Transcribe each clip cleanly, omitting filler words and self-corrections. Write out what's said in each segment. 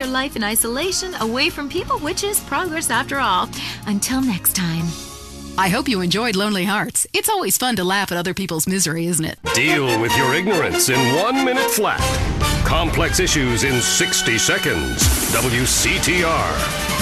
Your life in isolation, away from people, which is progress after all. Until next time. I hope you enjoyed Lonely Hearts. It's always fun to laugh at other people's misery, isn't it? Deal with your ignorance in 1 minute flat. Complex issues in 60 seconds. WCTR.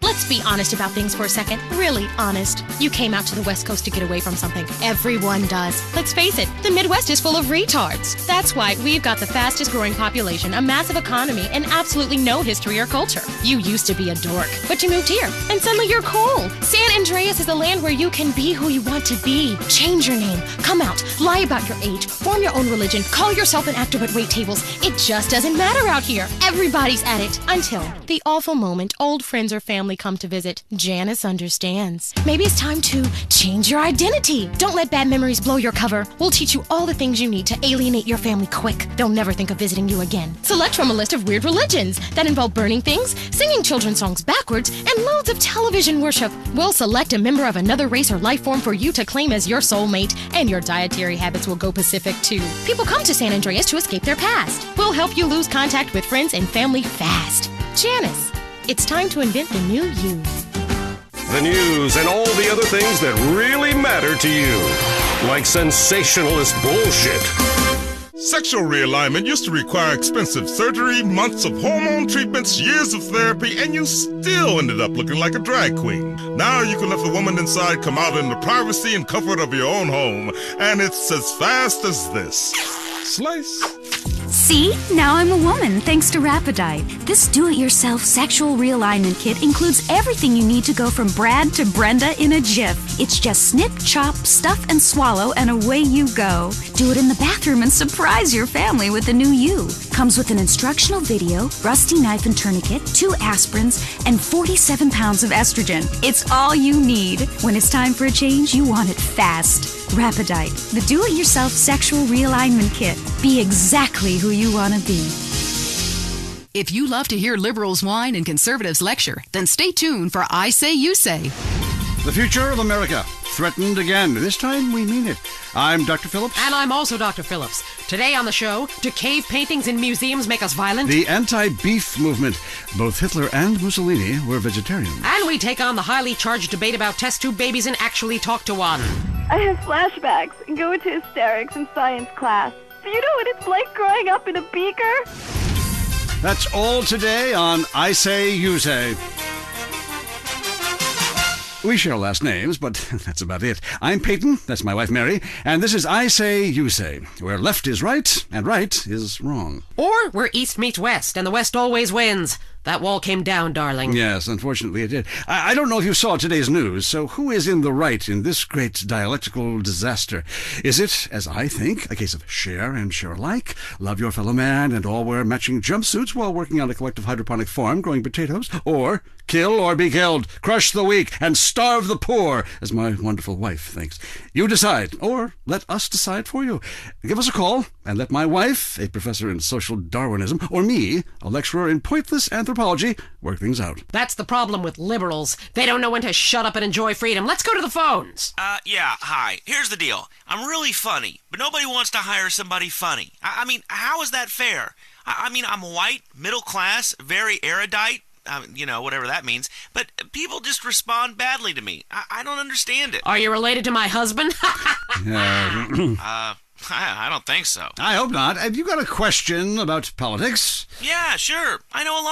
Let's be honest about things for a second. Really honest. You came out to the West Coast to get away from something. Everyone does. Let's face it, the Midwest is full of retards. That's why we've got the fastest growing population, a massive economy, and absolutely no history or culture. You used to be a dork, but you moved here, and suddenly you're cool. San Andreas is a land where you can be who you want to be. Change your name, come out, lie about your age, form your own religion, call yourself an actor but wait tables. It just doesn't matter out here. Everybody's at it until the awful moment old friends or family come to visit. Janice understands. Maybe it's time to change your identity. Don't let bad memories blow your cover. We'll teach you all the things you need to alienate your family quick. They'll never think of visiting you again. Select from a list of weird religions that involve burning things, singing children's songs backwards, and loads of television worship. We'll select a member of another race or life form for you to claim as your soulmate, and your dietary habits will go Pacific too. People come to San Andreas to escape their past. We'll help you lose contact with friends and family fast. Janice, it's time to invent the new you. The news and all the other things that really matter to you. Like sensationalist bullshit. Sexual realignment used to require expensive surgery, months of hormone treatments, years of therapy, and you still ended up looking like a drag queen. Now you can let the woman inside come out in the privacy and comfort of your own home, and it's as fast as this. Slice. See? Now I'm a woman, thanks to Rapidite. This do-it-yourself sexual realignment kit includes everything you need to go from Brad to Brenda in a jiff. It's just snip, chop, stuff, and swallow, and away you go. Do it in the bathroom and surprise your family with the new you. Comes with an instructional video, rusty knife and tourniquet, 2 aspirins, and 47 pounds of estrogen. It's all you need. When it's time for a change, you want it fast. Rapidite, the do-it-yourself sexual realignment kit. Be exactly who you want to be. If you love to hear liberals whine and conservatives lecture, then stay tuned for I Say You Say. The future of America, threatened again. This time we mean it. I'm Dr. Phillips. And I'm also Dr. Phillips. Today on the show, do cave paintings in museums make us violent? The anti-beef movement. Both Hitler and Mussolini were vegetarians. And we take on the highly charged debate about test tube babies and actually talk to one. I have flashbacks and go into hysterics in science class. Do you know what it's like growing up in a beaker? That's all today on I Say You Say. We share last names, but that's about it. I'm Peyton, that's my wife Mary, and this is I Say You Say, where left is right and right is wrong. Or where East meets West and the West always wins. That wall came down, darling. Yes, unfortunately it did. I don't know if you saw today's news, so who is in the right in this great dialectical disaster? Is it, as I think, a case of share and share alike, love your fellow man and all wear matching jumpsuits while working on a collective hydroponic farm growing potatoes? Or kill or be killed, crush the weak, and starve the poor, as my wonderful wife thinks? You decide, or let us decide for you. Give us a call, and let my wife, a professor in social Darwinism, or me, a lecturer in pointless anthropology, work things out. That's the problem with liberals. They don't know when to shut up and enjoy freedom. Let's go to the phones. Yeah, hi. Here's the deal. I'm really funny, but nobody wants to hire somebody funny. I mean, how is that fair? I mean, I'm white, middle class, very erudite, whatever that means, but people just respond badly to me. I don't understand it. Are you related to my husband? I don't think so. I hope not. Have you got a question about politics? Yeah, sure. I know a lot.